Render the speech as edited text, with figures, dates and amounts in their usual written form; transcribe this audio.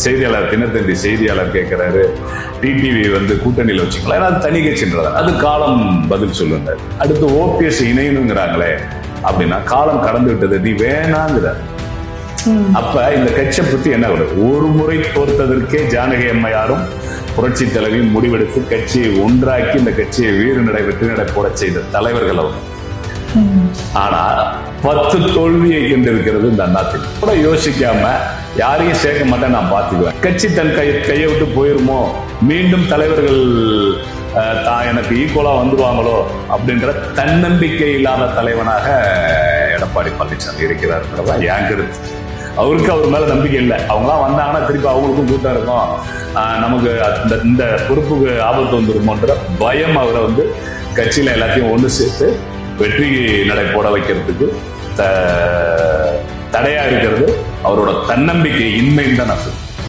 செய்தியாளர், தினத்தந்தி செய்தியாளர் கேட்கிறாரு, டிடிவி கூட்டணியில் வச்சுக்கலாம், ஏன்னா அது தனி கட்சின்றதா, அது காலம் பதில் சொல்லுங்க. அடுத்து ஓபிஎஸ் இணையணுங்கிறாங்களே அப்படின்னா காலம் கடந்து விட்டது, நீ வேணாங்கிற. அப்ப இந்த கட்சியை பத்தி என்ன ஒரு முறை தோற்றதற்கே ஜானகி அம்மையாரும் புரட்சி தலைவியும் முடிவெடுத்து கட்சியை ஒன்றாக்கி இந்த கட்சியை வெற்றி நடை போட செய்த தலைவர்கள் அவங்க. ஆனா 10 தோல்வியை கண்டிருக்கிறது இந்த அதிமுக. கூட யோசிக்காம யாரையும் சேர்க்க மாட்டேன், நான் பாத்துக்குவேன், கட்சி தன் கையை விட்டு போயிருமோ, மீண்டும் தலைவர்கள் எனக்கு ஈக்குவலா வந்துருவாங்களோ அப்படின்ற தன்னம்பிக்கை இல்லாத தலைவனாக எடப்பாடி பழனிசாமி இருக்கிறார். என் கருத்து. அவருக்கு அவர் மேல நம்பிக்கை இல்லை. அவங்களாம் வந்தாங்கன்னா திருப்பி அவங்களுக்கும் கூட்டம் இருக்கும், நமக்கு இந்த பொறுப்புக்கு ஆபத்து வந்துருமோன்ற பயம் அவரை கட்சியில எல்லாத்தையும் ஒன்று சேர்த்து வெற்றி நடை போட வைக்கிறதுக்கு தடையா இருக்கிறது அவரோட தன்னம்பிக்கை இன்மைன்னு தான் நான் சொல்றேன்.